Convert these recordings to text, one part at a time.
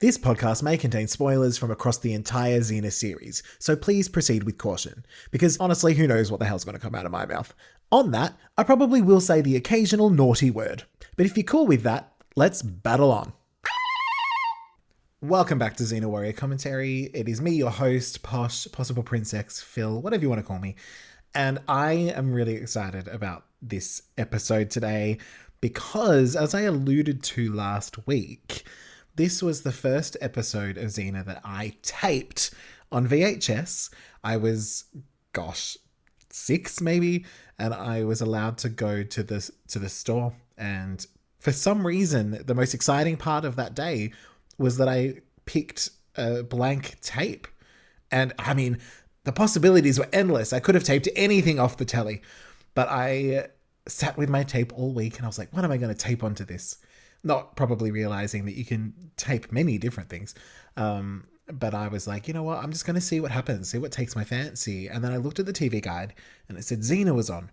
This podcast may contain spoilers from across the entire Xena series, so please proceed with caution, because honestly, who knows what the hell's going to come out of my mouth. On that, I probably will say the occasional naughty word, but if you're cool with that, let's battle on. Welcome back to Xena Warrior Commentary. It is me, your host, Posh, Possible Princess, Phil, whatever you want to call me, and I am really excited about this episode today because, as I alluded to last week, this was the first episode of Xena that I taped on VHS. I was, 6 maybe, and I was allowed to go to the store. And for some reason, the most exciting part of that day was that I picked a blank tape. And I mean, the possibilities were endless. I could have taped anything off the telly, but I sat with my tape all week and I was like, what am I going to tape onto this? Not probably realizing that you can tape many different things. But I was like, you know what? I'm just going to see what happens, see what takes my fancy. And then I looked at the TV guide and it said Xena was on.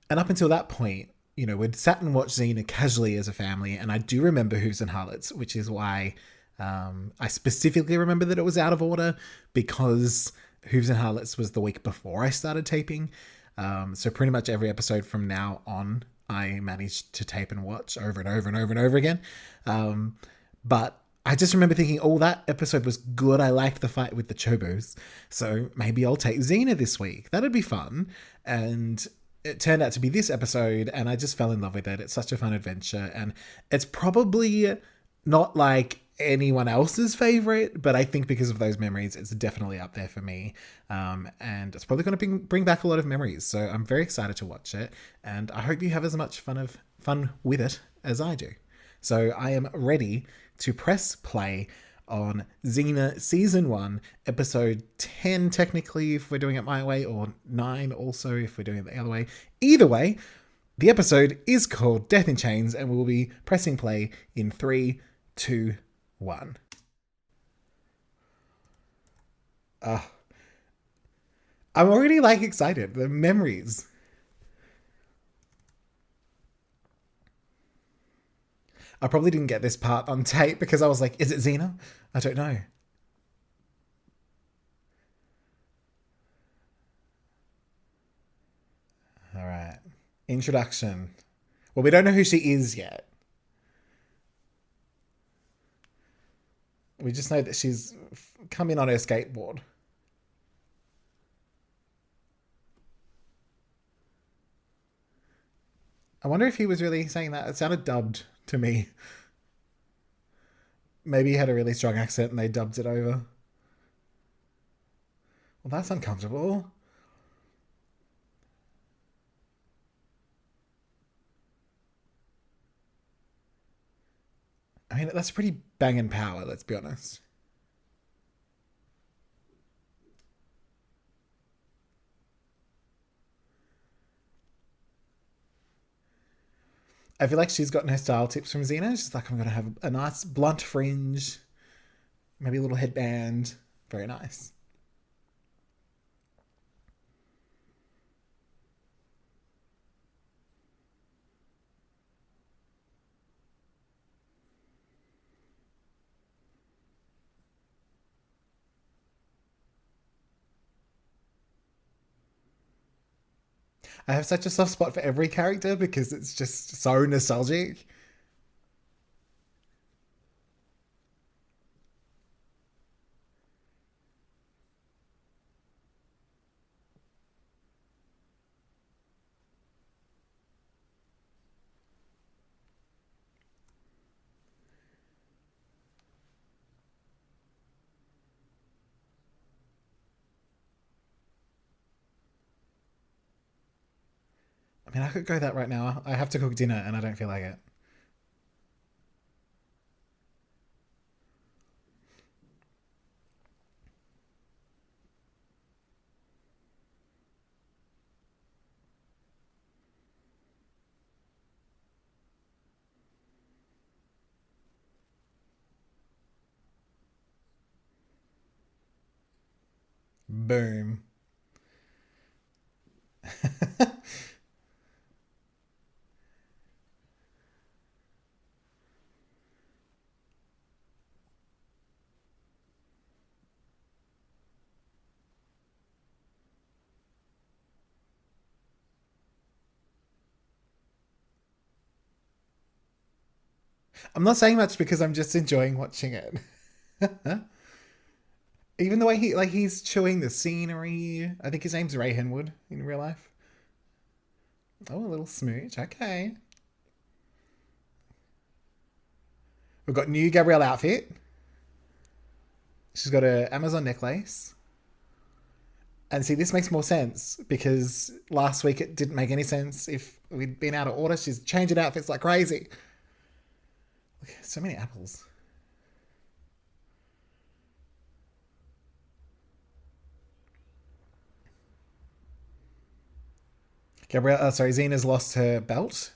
And up until that point, you know, we'd sat and watched Xena casually as a family. And I do remember Hooves and Harlots, which is why I specifically remember that it was out of order, because Hooves and Harlots was the week before I started taping. So pretty much every episode from now on, I managed to tape and watch over and over and over and over again. But I just remember thinking, oh, that episode was good. I liked the fight with the Chobos. So maybe I'll take Xena this week. That'd be fun. And it turned out to be this episode, and I just fell in love with it. It's such a fun adventure. And it's probably not like anyone else's favorite, but I think because of those memories, it's definitely up there for me. And it's probably going to bring back a lot of memories. So I'm very excited to watch it, and I hope you have as much fun with it as I do. So I am ready to press play on Xena Season 1, Episode 10, technically, if we're doing it my way, or 9 also, if we're doing it the other way. Either way, the episode is called Death in Chains, and we'll be pressing play in 3, 2, 1. I'm already excited. The memories. I probably didn't get this part on tape because I was like, is it Xena? I don't know. All right. Introduction. Well, we don't know who she is yet. We just know that she's come in on her skateboard. I wonder if he was really saying that. It sounded dubbed to me. Maybe he had a really strong accent and they dubbed it over. Well, that's uncomfortable. I mean, that's pretty banging power, let's be honest. I feel like she's gotten her style tips from Xena. She's like, I'm going to have a nice blunt fringe, maybe a little headband. Very nice. I have such a soft spot for every character because it's just so nostalgic. I mean, I could go that right now. I have to cook dinner and I don't feel like it. Boom. I'm not saying much because I'm just enjoying watching it. Even the way he's chewing the scenery. I think his name's Ray Henwood in real life. Oh, a little smooch. Okay. We've got new Gabrielle outfit. She's got a Amazon necklace. And see, this makes more sense because last week it didn't make any sense if we'd been out of order. She's changing outfits like crazy. Look, so many apples. Gabrielle, sorry, Xena's lost her belt.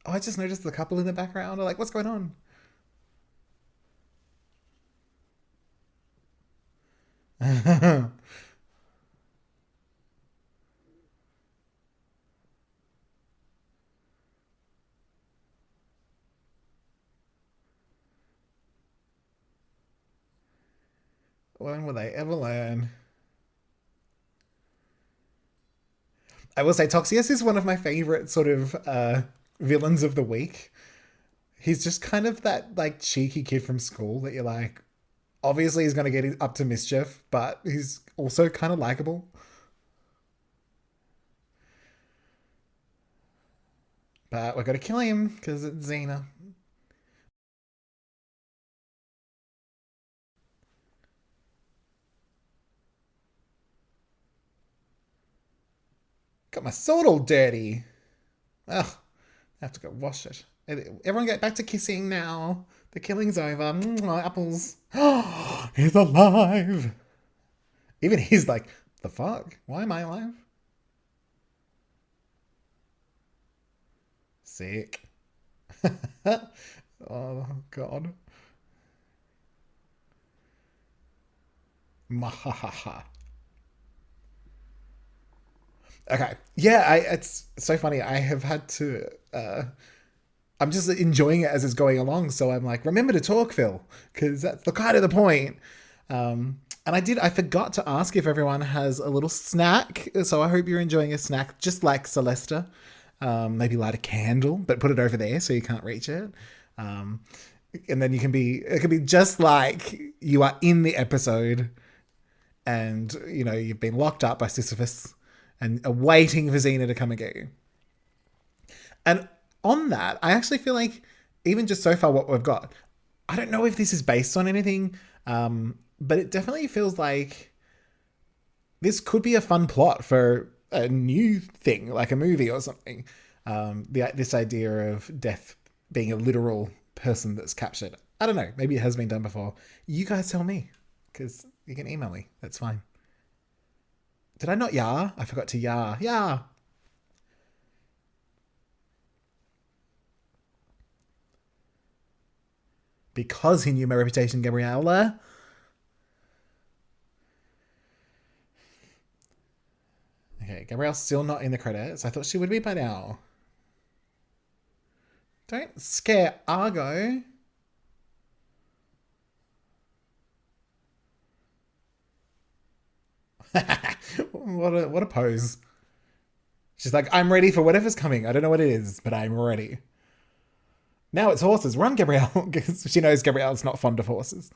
Oh, I just noticed the couple in the background. I'm like, what's going on? When will they ever learn? I will say Toxius is one of my favorite sort of villains of the week. He's just kind of that like cheeky kid from school that you're like, obviously he's going to get up to mischief, but he's also kind of likable. But we're going to kill him because it's Xena. Got my sword all dirty. Ugh, I have to go wash it. Everyone get back to kissing now. The killing's over. Apples. He's alive. Even he's like, the fuck? Why am I alive? Sick. Oh, God. Mahahaha. Okay. Yeah, it's so funny. I have had to. I'm just enjoying it as it's going along. So I'm like, remember to talk, Phil, because that's the kind of the point. And I did. I forgot to ask if everyone has a little snack. So I hope you're enjoying a snack, just like Celesta. Maybe light a candle, but put it over there so you can't reach it. Um, and then you can be. It can be just like you are in the episode, and you know you've been locked up by Sisyphus, and are waiting for Xena to come and get you. And on that, I actually feel like even just so far what we've got, I don't know if this is based on anything, but it definitely feels like this could be a fun plot for a new thing, like a movie or something. This idea of death being a literal person that's captured. I don't know. Maybe it has been done before. You guys tell me, because you can email me. That's fine. Did I not yah? I forgot to yah. Yah. Because he knew my reputation, Gabriella. Okay, Gabrielle's still not in the credits. I thought she would be by now. Don't scare Argo. What a pose. She's like, I'm ready for whatever's coming. I don't know what it is, but I'm ready. Now it's horses. Run, Gabrielle, because she knows Gabrielle's not fond of horses.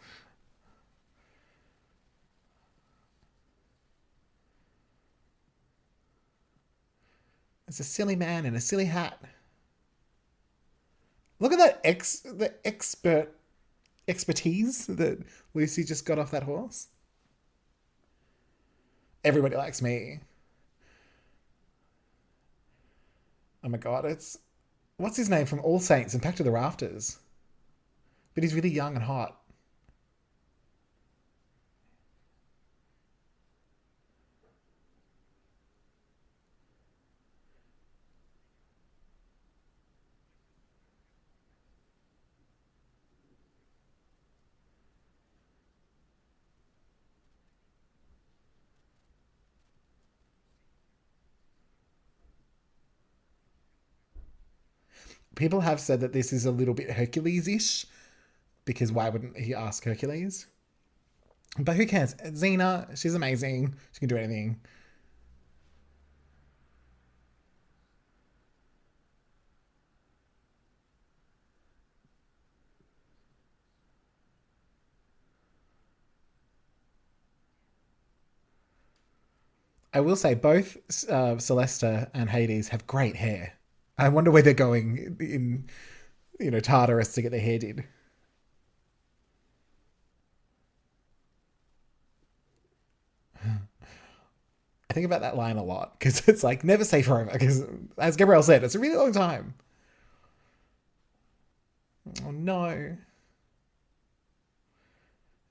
It's a silly man in a silly hat. Look at that the expertise that Lucy just got off that horse. Everybody likes me. Oh my god, it's what's his name from All Saints and Pact of the Rafters? But he's really young and hot. People have said that this is a little bit Hercules-ish because why wouldn't he ask Hercules? But who cares? Xena, she's amazing. She can do anything. I will say both Celesta and Hades have great hair. I wonder where they're going in, Tartarus to get their hair did. I think about that line a lot because it's like never say forever. Because as Gabrielle said, it's a really long time. Oh no,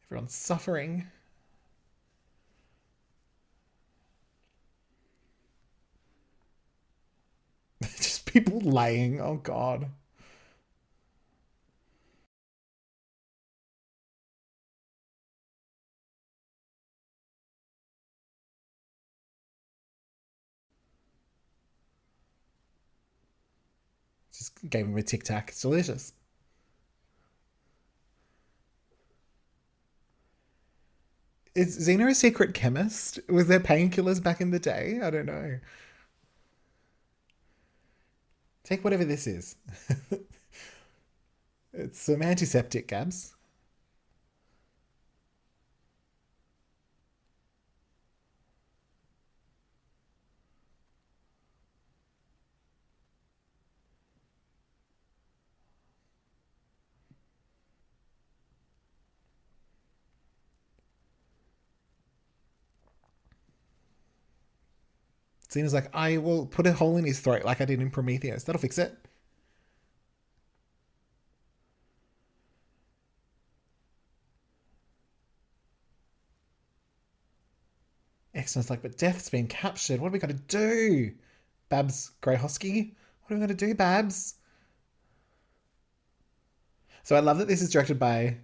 everyone's suffering. Just people laying. Oh god. Just gave him a tic tac. It's delicious. Is Xena a secret chemist? Was there painkillers back in the day? I don't know. Take whatever this is. It's some antiseptic, Gabs. Xena's like, I will put a hole in his throat like I did in Prometheus. That'll fix it. Exner's like, but Death's been captured. What are we going to do? Babs Greyhosky? What are we going to do, Babs? So I love that this is directed by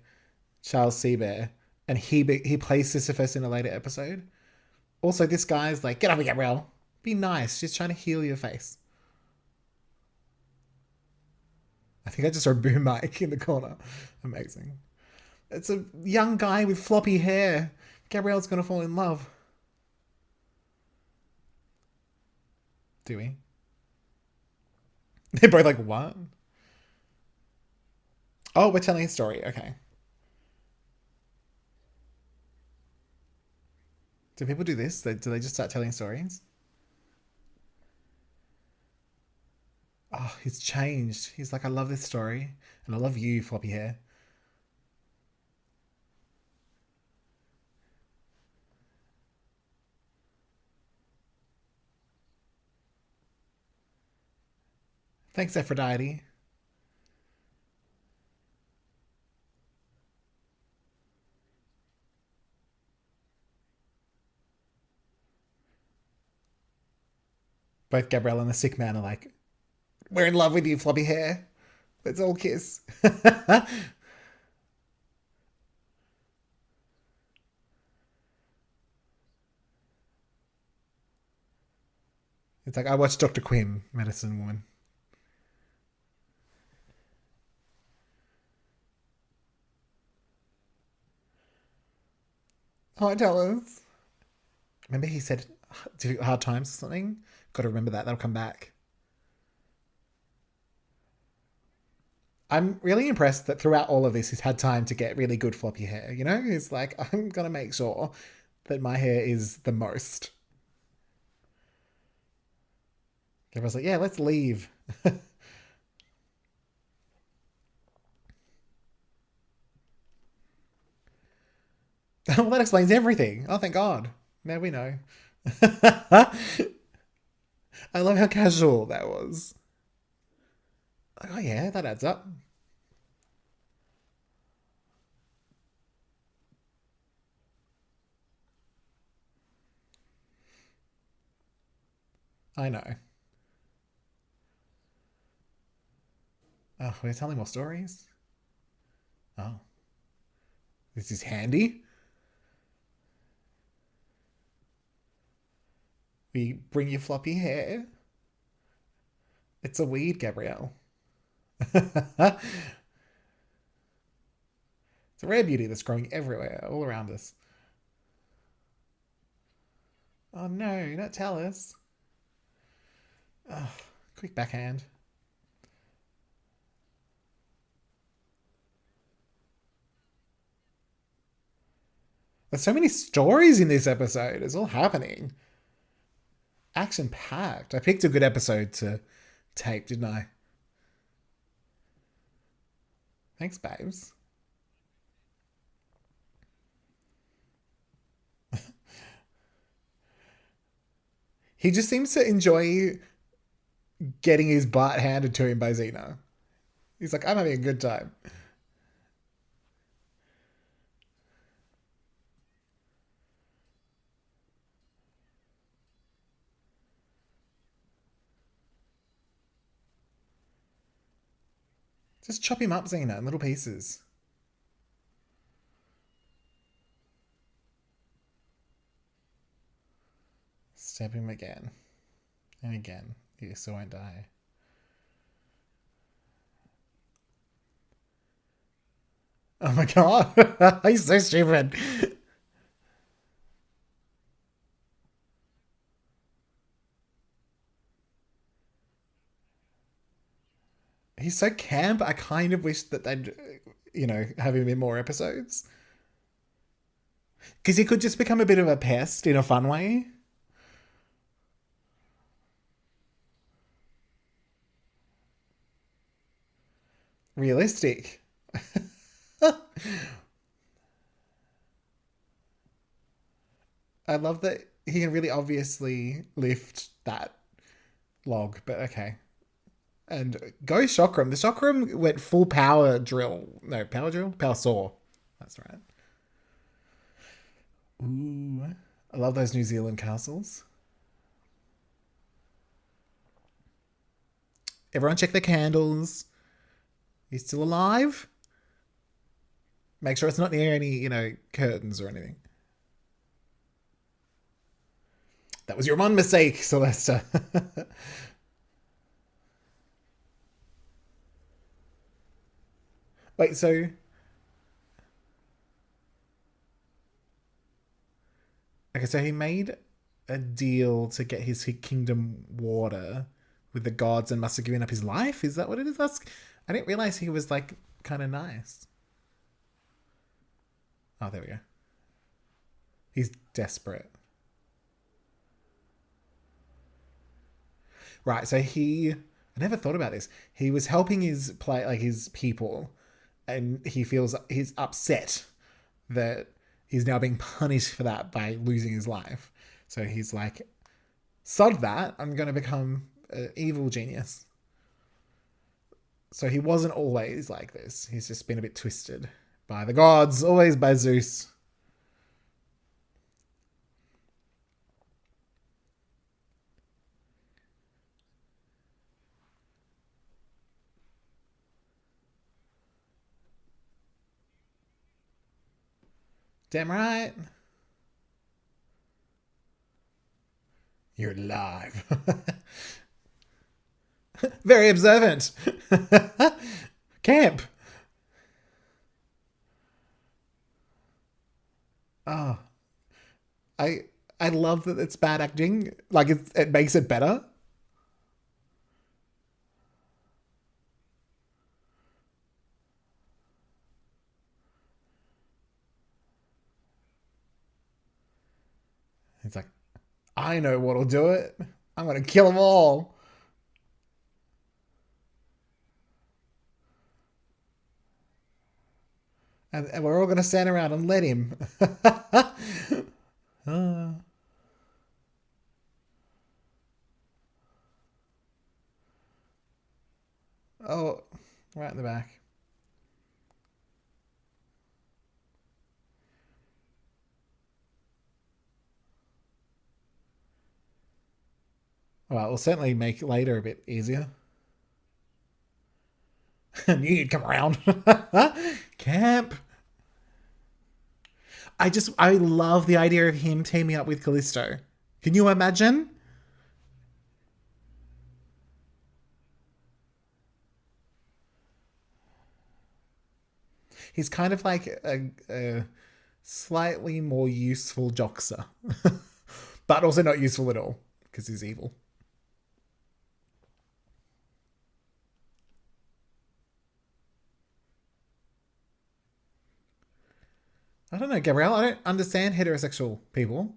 Charles Seabear, and he plays Sisyphus in a later episode. Also, this guy's like, get up and get real. Be nice. She's trying to heal your face. I think I just heard boom mic in the corner. Amazing. It's a young guy with floppy hair. Gabrielle's gonna fall in love. Do we? They're both like, what? Oh, we're telling a story. Okay. Do people do this? Do they just start telling stories? Oh, he's changed. He's like, I love this story. And I love you, floppy hair. Thanks, Aphrodite. Both Gabrielle and the sick man are like, we're in love with you, floppy hair. Let's all kiss. It's like, I watched Dr. Quinn, Medicine Woman. Oh, tell us. Remember he said hard times or something? Got to remember that. That'll come back. I'm really impressed that throughout all of this, he's had time to get really good floppy hair. You know, he's like, I'm gonna make sure that my hair is the most. Everyone's like, yeah, let's leave. Well, that explains everything. Oh, thank God. Now we know. I love how casual that was. Like, oh yeah, that adds up. I know. Oh, we're telling more stories. Oh, this is handy. We bring you floppy hair. It's a weed, Gabrielle. It's a rare beauty that's growing everywhere, all around us. Oh no, not tell us. Oh, quick backhand. There's so many stories in this episode. It's all happening. action packed. I picked a good episode to tape, didn't I? Thanks, babes. He just seems to enjoy getting his butt handed to him by Xena. He's like, I'm having a good time. Just chop him up, Xena, in little pieces. Stab him again. And again. You still won't die. Oh my god. He's so stupid. He's so camp. I kind of wish that they'd, have him in more episodes. Because he could just become a bit of a pest in a fun way. Realistic. I love that he can really obviously lift that log, but okay. And go Chakram. The Chakram went full power drill. No, power drill? Power saw. That's right. Ooh. I love those New Zealand castles. Everyone check the candles. He's still alive. Make sure it's not near any, curtains or anything. That was your one mistake, Celesta. Wait, so... Okay, so he made a deal to get his kingdom water with the gods and must have given up his life? Is that what it is? I didn't realize he was, kind of nice. Oh, there we go. He's desperate. Right, so I never thought about this. He was helping his people, and he's upset that he's now being punished for that by losing his life. So he's like, sod that, I'm going to become an evil genius. So he wasn't always like this. He's just been a bit twisted by the gods, always by Zeus. Damn right. You're alive. Very observant. Camp. Oh, I I love that it's bad acting. Like it makes it better. It's like, I know what'll do it. I'm gonna kill them all, and we're all gonna stand around and let him. Uh, oh, right in the back. Well, it will certainly make later a bit easier. I knew you'd come around. Camp. I love the idea of him teaming up with Callisto. Can you imagine? He's kind of like a slightly more useful Joxer, but also not useful at all because he's evil. I don't know, Gabrielle. I don't understand heterosexual people.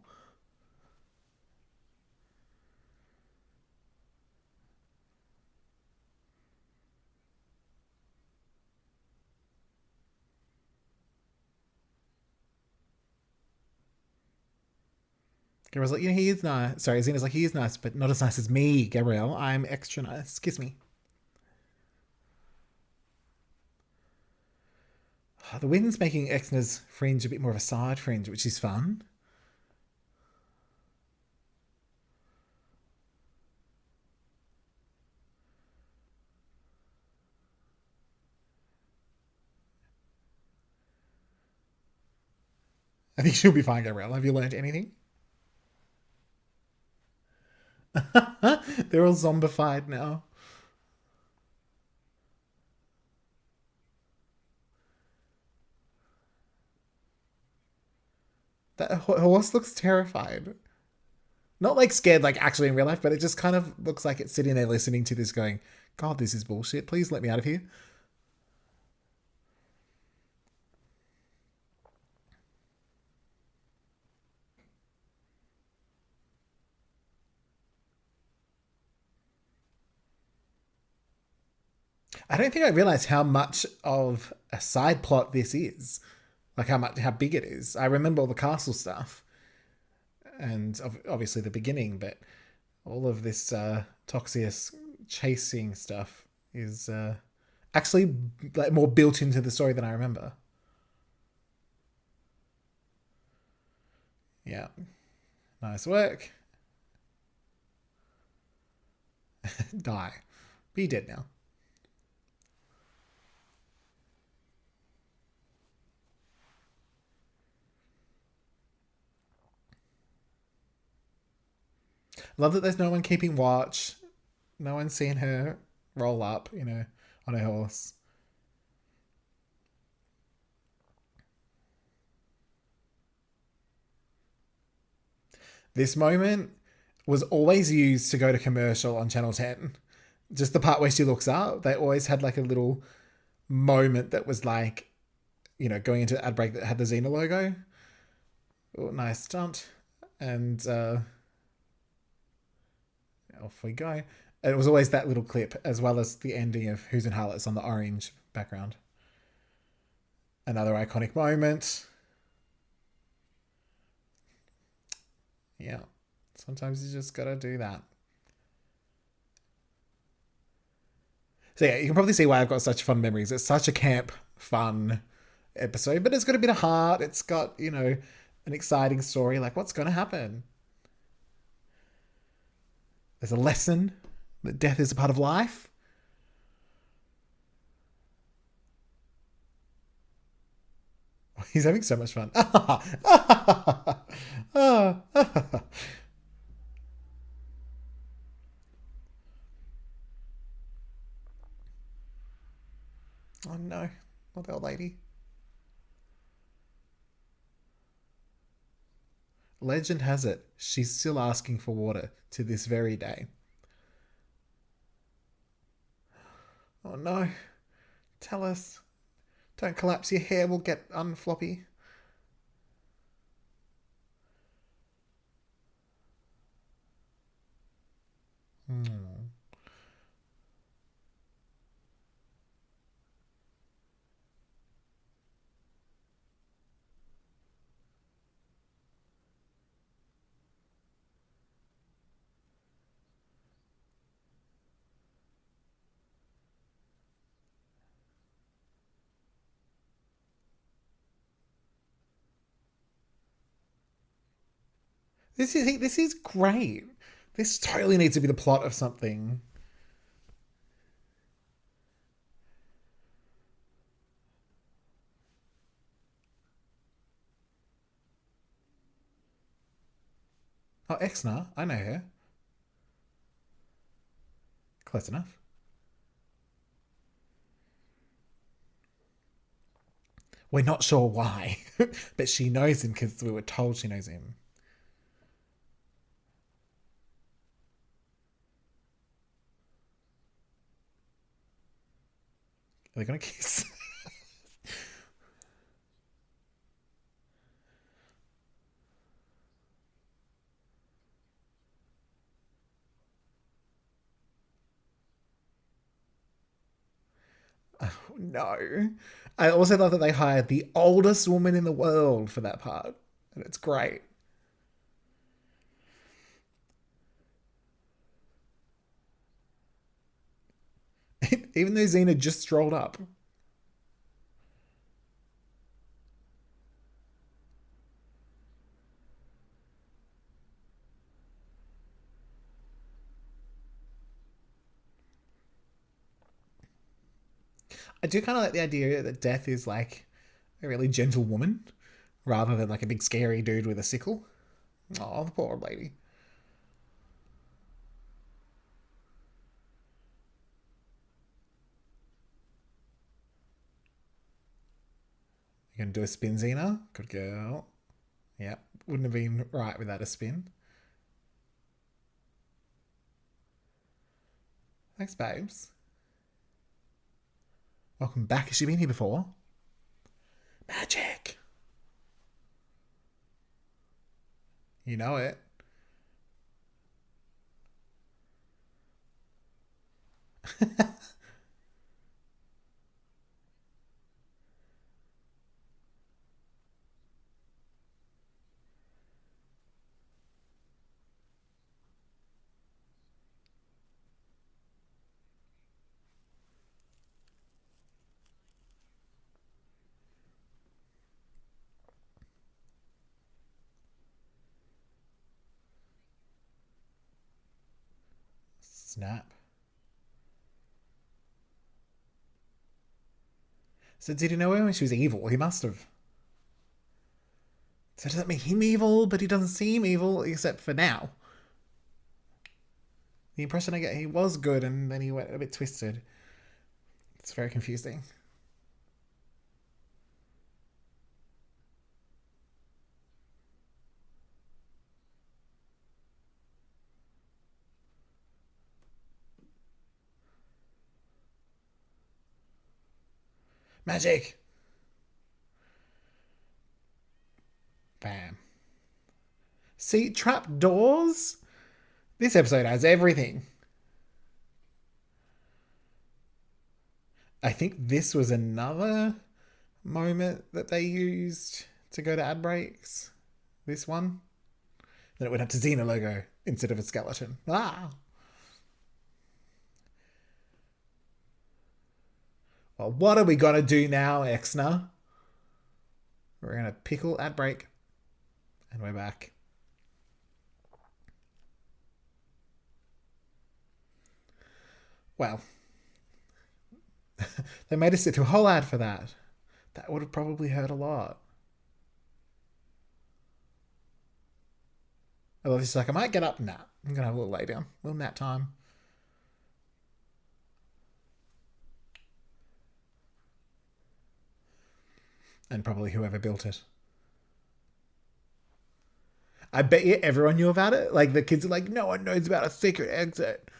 Gabriel's like, he is nice. Sorry, Xena's like, he is nice, but not as nice as me, Gabriel. I'm extra nice. Kiss me. The wind's making Exner's fringe a bit more of a side fringe, which is fun. I think she'll be fine, Gabrielle. Have you learned anything? They're all zombified now. That horse looks terrified. Not like scared, like actually in real life, but it just kind of looks like it's sitting there listening to this going, God, this is bullshit. Please let me out of here. I don't think I realized how much of a side plot this is. Like how big it is. I remember all the castle stuff and obviously the beginning, but all of this Toxius chasing stuff is actually like more built into the story than I remember. Yeah, nice work. Die. Be dead now. Love that there's no one keeping watch. No one's seeing her roll up, on her horse. This moment was always used to go to commercial on Channel 10. Just the part where she looks up, they always had like a little moment that was like, going into the ad break that had the Xena logo. Oh, nice stunt. And off we go. It was always that little clip, as well as the ending of Who's in Harlots on the orange background. Another iconic moment. Yeah. Sometimes you just gotta do that. So yeah, you can probably see why I've got such fun memories. It's such a camp, fun episode, but it's got a bit of heart. It's got, an exciting story. Like, what's going to happen? There's a lesson that death is a part of life. He's having so much fun. Oh no, not the old lady. Legend has it, she's still asking for water to this very day. Oh no, tell us. Don't collapse, your hair will get unfloppy. Hmm. This is great. This totally needs to be the plot of something. Oh, Exna, I know her. Close enough. We're not sure why, but she knows him because we were told she knows him. Are they gonna kiss? Oh, no. I also love that they hired the oldest woman in the world for that part, and it's great. Even though Xena just strolled up. I do kind of like the idea that Death is like a really gentle woman rather than like a big scary dude with a sickle. Oh, the poor old lady. You gonna do a spin, Xena? Good girl. Yep. Wouldn't have been right without a spin. Thanks, babes. Welcome back. Has she been here before? Magic. You know it. Snap. So did he know her when she was evil? He must have. So does that make him evil? But he doesn't seem evil, except for now. The impression I get, he was good and then he went a bit twisted. It's very confusing. Magic! Bam. See, trap doors? This episode has everything. I think this was another moment that they used to go to ad breaks. This one. Then it went up to Xena logo instead of a skeleton. Ah! Well, what are we gonna do now, Xena? We're gonna pickle ad break. And we're back. Well, they made us sit through a whole ad for that. That would have probably hurt a lot. Although this is like, I might get up. Nah, I'm gonna have a little lay down. A little nap time. And probably whoever built it. I bet you everyone knew about it. Like the kids are like, no one knows about a secret exit.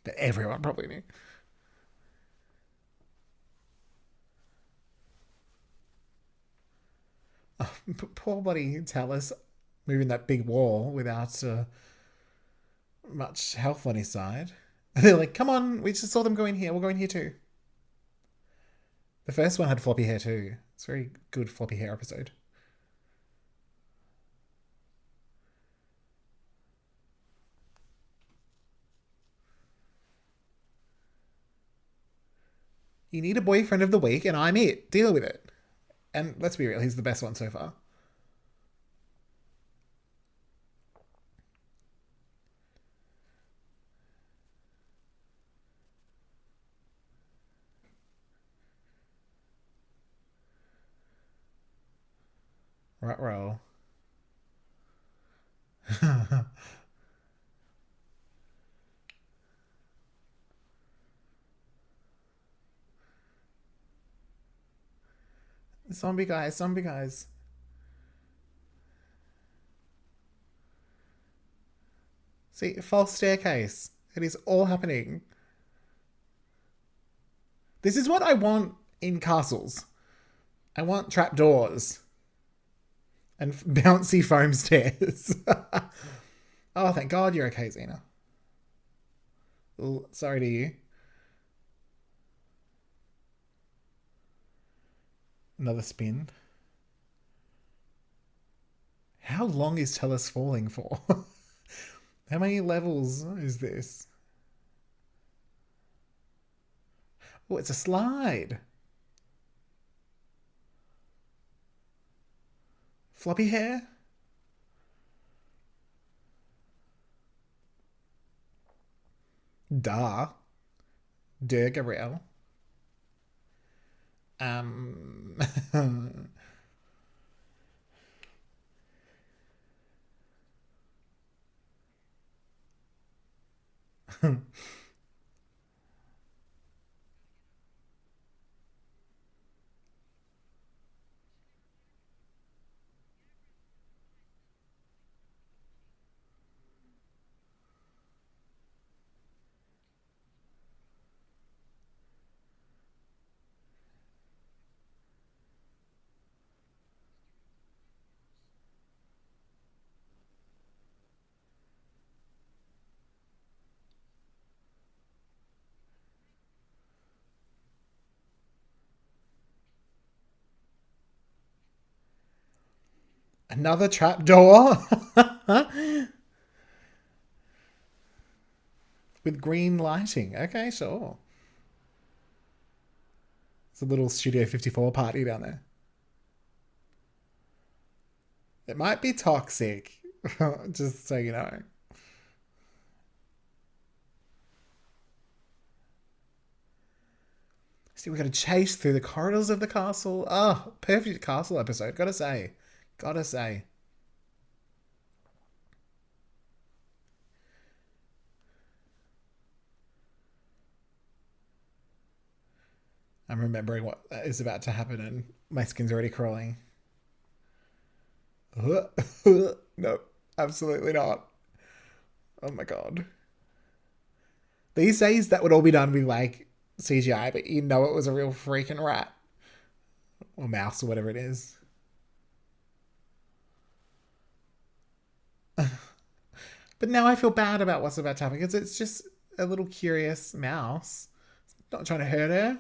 But everyone probably knew. Oh, poor bloody Talus moving that big wall without much health on his side. And they're like, come on, we just saw them go in here. We'll go in here too. The first one had floppy hair too. It's a very good floppy hair episode. You need a boyfriend of the week, and I'm it. Deal with it. And let's be real, he's the best one so far. Right roll. Zombie guys, zombie guys. See, false staircase. It is all happening. This is what I want in castles. I want trapdoors. And bouncy foam stairs. Oh, thank God you're okay, Xena. Ooh, sorry to you. Another spin. How long is Tellus falling for? How many levels is this? Oh, it's a slide. Floppy hair? Duh. Duh, Gabrielle. Um. Another trapdoor with green lighting. Okay, sure. It's a little Studio 54 party down there. It might be toxic, just so you know. See, we got to chase through the corridors of the castle. Oh, perfect castle episode, gotta say. Gotta say. I'm remembering what is about to happen and my skin's already crawling. Nope, absolutely not. Oh my god. These days, that would all be done with like CGI, but you know it was a real freaking rat or mouse or whatever it is. But now I feel bad about what's about to happen because it's just a little curious mouse. It's not trying to hurt her.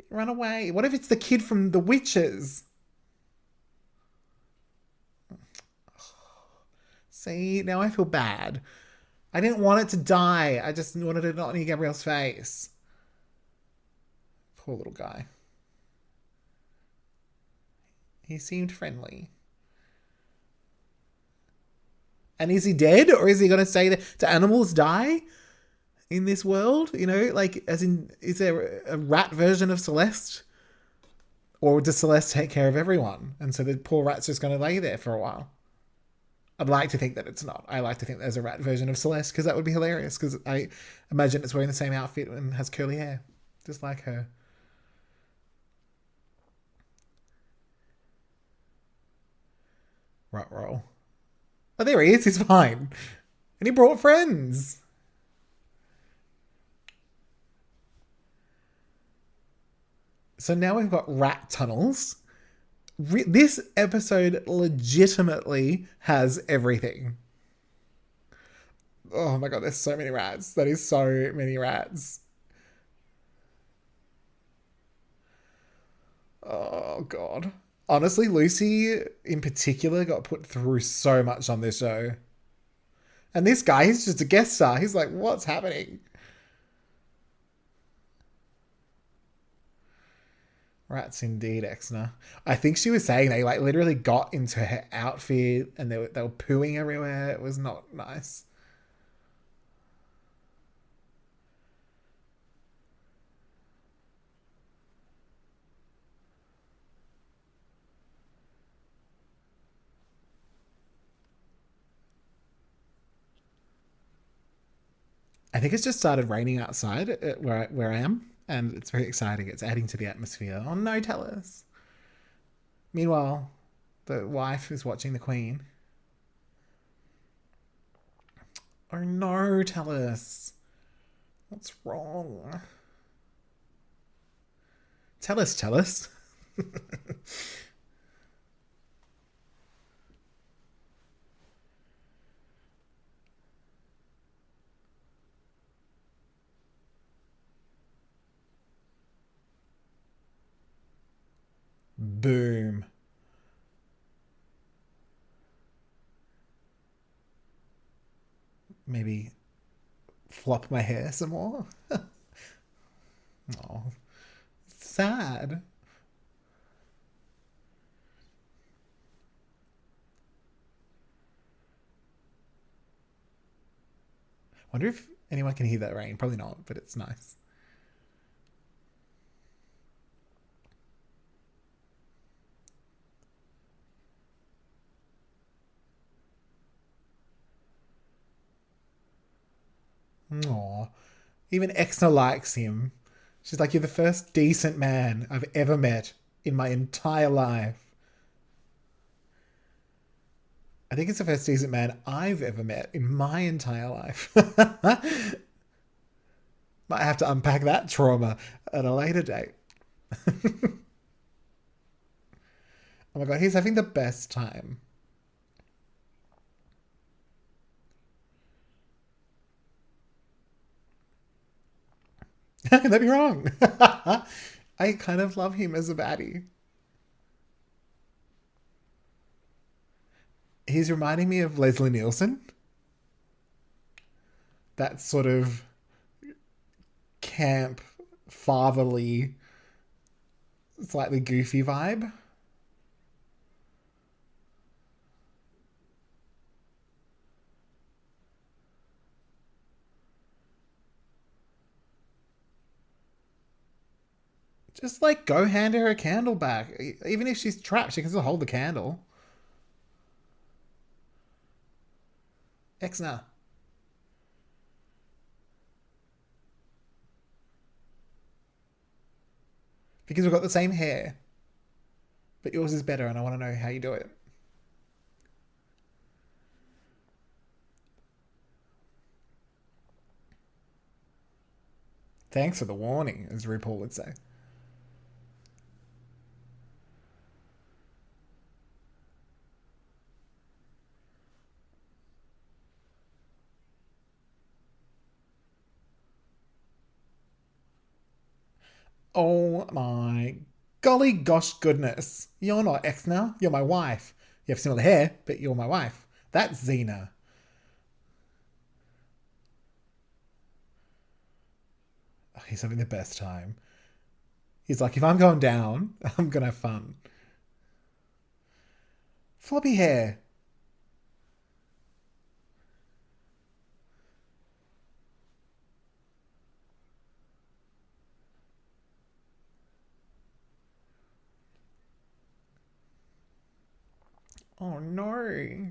Run away. What if it's the kid from The Witches? See, now I feel bad. I didn't want it to die. I just wanted it not near Gabrielle's face. Poor little guy. He seemed friendly. And is he dead? Or is he going to say that do animals die in this world? You know, like, as in, is there a rat version of Celeste? Or does Celeste take care of everyone? And so the poor rat's just going to lay there for a while. I'd like to think that it's not. I like to think there's a rat version of Celeste because that would be hilarious because I imagine it's wearing the same outfit and has curly hair, just like her. Rut roll. Oh, there he is. He's fine. And he brought friends. So now we've got rat tunnels. This episode legitimately has everything. Oh my god, there's so many rats. That is so many rats. Oh god. Honestly, Lucy in particular got put through so much on this show. And this guy, he's just a guest star. He's like, what's happening? Rats indeed, Xena. I think she was saying they like literally got into her outfit and they were pooing everywhere. It was not nice. I think it's just started raining outside where I am, and it's very exciting. It's adding to the atmosphere. Oh no, tell us. Meanwhile, the wife is watching the Queen. Oh no, tell us. What's wrong? Tell us, tell us. Boom. maybe flop my hair some more. Oh, sad. Wonder if anyone can hear that rain. Probably not, but it's nice. Aw. Even Exna likes him. She's like, you're the first decent man I've ever met in my entire life. I think it's the first decent man I've ever met in my entire life. Might have to unpack that trauma at a later date. Oh my god, he's having the best time. How can that be wrong? I kind of love him as a baddie. He's reminding me of Leslie Nielsen. That sort of camp, fatherly, slightly goofy vibe. Just like go hand her a candle back. Even if she's trapped, she can still hold the candle. Xena. Because we've got the same hair. But yours is better and I want to know how you do it. Thanks for the warning, as RuPaul would say. Oh my golly gosh goodness. You're not ex now. You're my wife. You have similar hair, but you're my wife. That's Xena. Oh, he's having the best time. He's like, if I'm going down, I'm gonna have fun. Floppy hair. Oh no.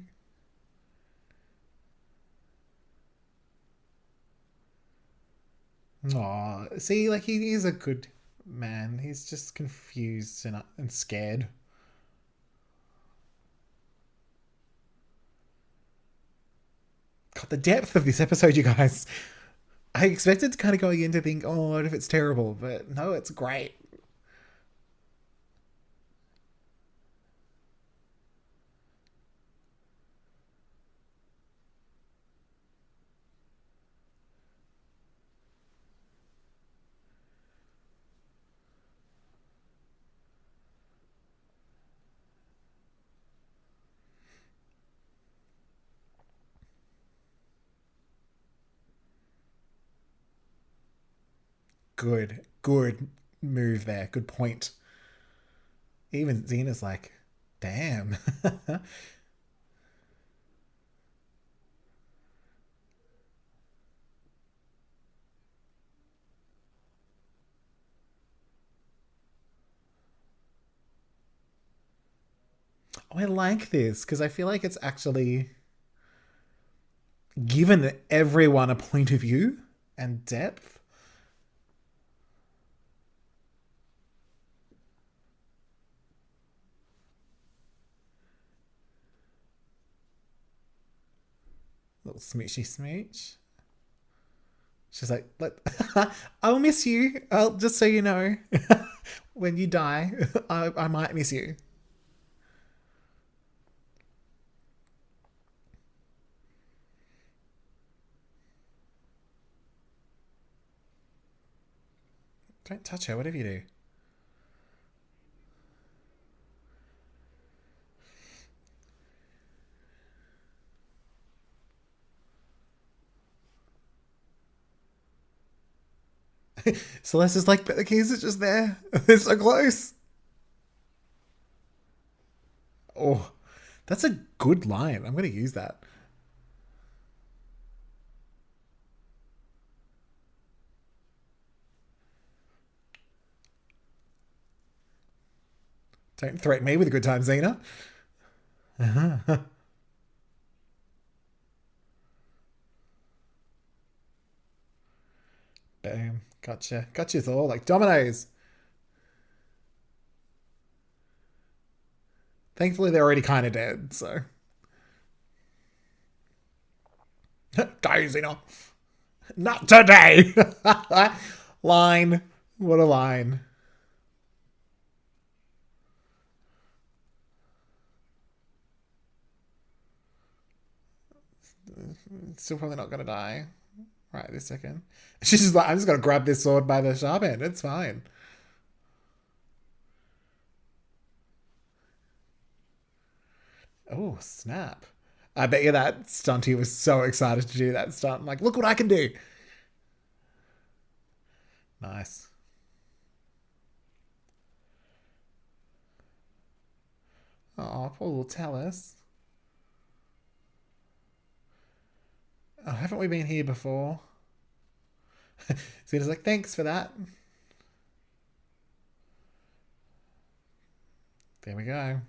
Aw, see, like he is a good man. He's just confused and scared. God, the depth of this episode, you guys. I expected kind of going in to think, oh, what if it's terrible? But no, it's great. Good move there. Good point. Even Xena's like, damn. Oh, I like this because I feel like it's actually given everyone a point of view and depth. Little smoochy smooch. She's like, I'll miss you. I'll just so you know, when you die, I might miss you. Don't touch her, whatever you do. Celeste is like, but the keys are just there. They're so close. Oh, that's a good line. I'm going to use that. Don't threaten me with a good time, Xena. Boom. Gotcha. Gotcha's all like dominoes. Thankfully, they're already kind of dead, so. Die, Xena. Not today! Line. What a line. Still probably not gonna die. Right, this second. She's just like, I'm just gonna grab this sword by the sharp end. It's fine. Oh, snap. I bet you that stunty was so excited to do that stunt. Like, look what I can do. Nice. Oh, poor little Talus. Oh, haven't we been here before? Xena's like, thanks for that. There we go.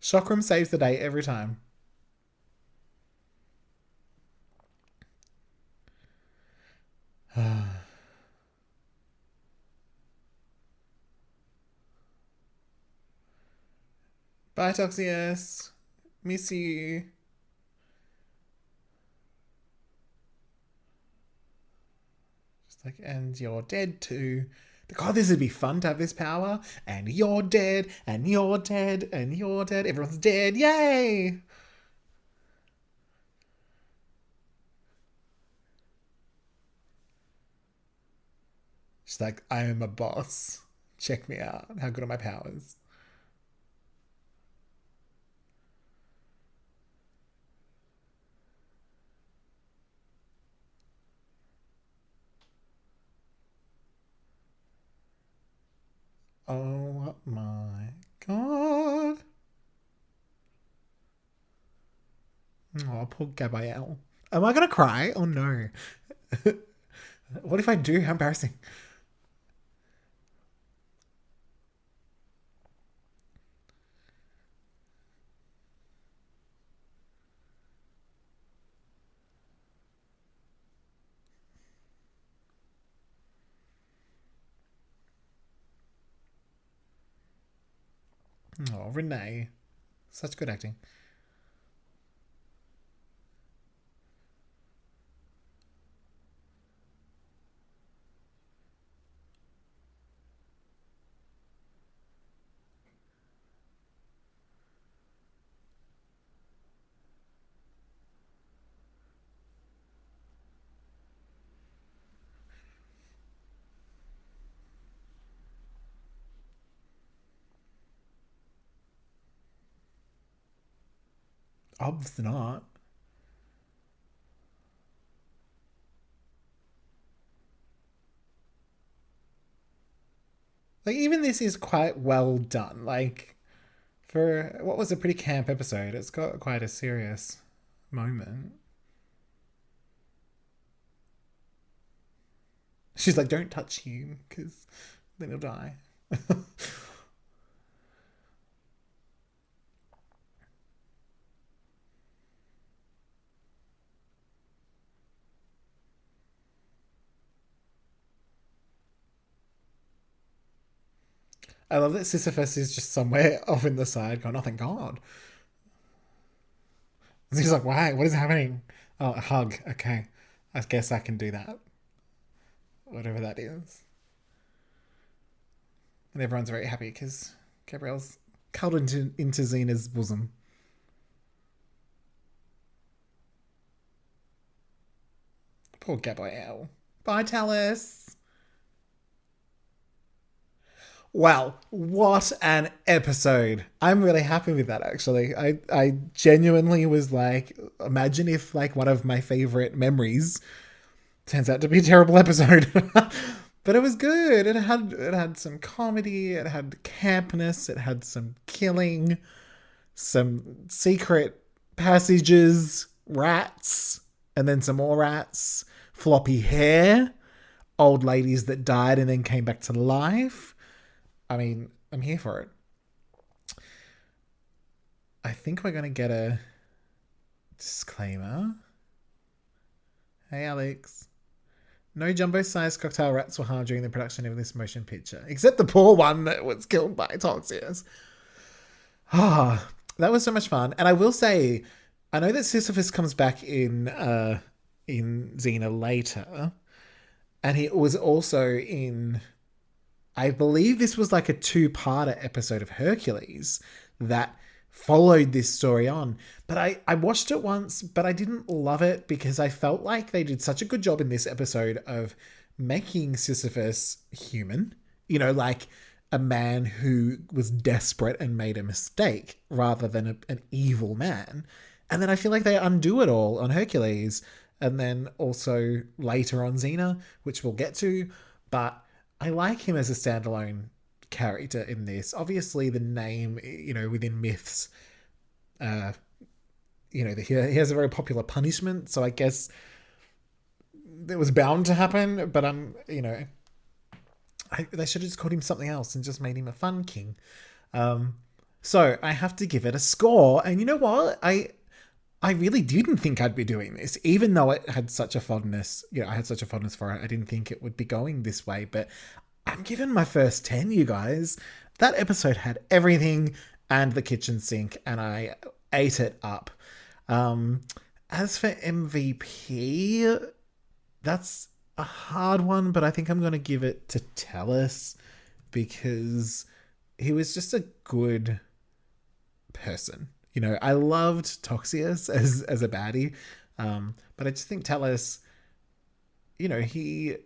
Chakram saves the day every time. Bye, Toxius. Miss you. Just like, and you're dead too. God, this would be fun to have this power. And you're dead, and you're dead, and you're dead. Everyone's dead. Yay! She's like, I am a boss. Check me out. How good are my powers? Oh my god. Oh, poor Gabrielle. Am I gonna cry? Oh no. What if I do? How embarrassing. Oh, Renee. Such good acting. Obviously not. Like, even this is quite well done. Like, for what was a pretty camp episode, it's got quite a serious moment. She's like, don't touch him, because then he'll die. I love that Sisyphus is just somewhere off in the side going, oh, thank God. He's like, why? What is happening? Oh, a hug. Okay. I guess I can do that. Whatever that is. And everyone's very happy because Gabrielle's cuddled into Xena's bosom. Poor Gabrielle. Bye, Talus. Wow, what an episode. I'm really happy with that actually. I genuinely was like, imagine if like one of my favorite memories Turns out to be a terrible episode. But it was good. It had some comedy, it had campness, it had some killing, some secret passages, rats, and then some more rats, floppy hair, old ladies that died and then came back to life. I mean, I'm here for it. I think we're going to get a disclaimer. Hey, Alex. No jumbo-sized cocktail rats were harmed during the production of this motion picture, except the poor one that was killed by Toxius. Ah, that was so much fun. And I will say, I know that Sisyphus comes back in Xena later, and he was also in, I believe this was like a two-parter episode of Hercules that followed this story on. But I watched it once, but I didn't love it because I felt like they did such a good job in this episode of making Sisyphus human, you know, like a man who was desperate and made a mistake rather than an evil man. And then I feel like they undo it all on Hercules and then also later on Xena, which we'll get to. But I like him as a standalone character in this. Obviously the name, you know, within myths, you know, he has a very popular punishment, so I guess it was bound to happen, but you know, they should have just called him something else and just made him a fun king. So I have to give it a score, and you know what, I really didn't think I'd be doing this, even though it had such a fondness, you know, I had such a fondness for it. I didn't think it would be going this way, but I'm giving my first 10, you guys. That episode had everything and the kitchen sink, and I ate it up. As for MVP, that's a hard one, but I think I'm going to give it to Tellus because he was just a good person. You know, I loved Toxius as a baddie, but I just think Tellus, you know, he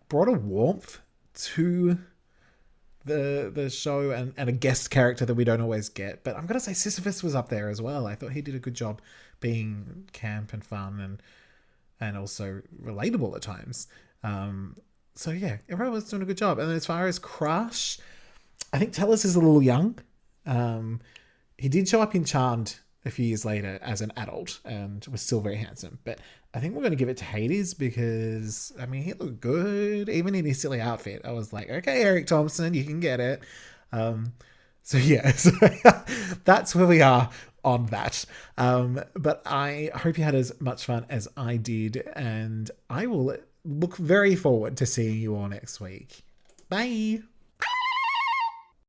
brought a warmth to the show and a guest character that we don't always get. But I'm gonna say Sisyphus was up there as well. I thought he did a good job being camp and fun and also relatable at times. So yeah, everyone was doing a good job. And then as far as Crush, I think Tellus is a little young. He did show up in Charmed a few years later as an adult and was still very handsome. But I think we're going to give it to Hades because, I mean, he looked good. Even in his silly outfit, I was like, okay, Eric Thompson, you can get it. So yeah, so that's where we are on that. But I hope you had as much fun as I did. And I will look very forward to seeing you all next week. Bye.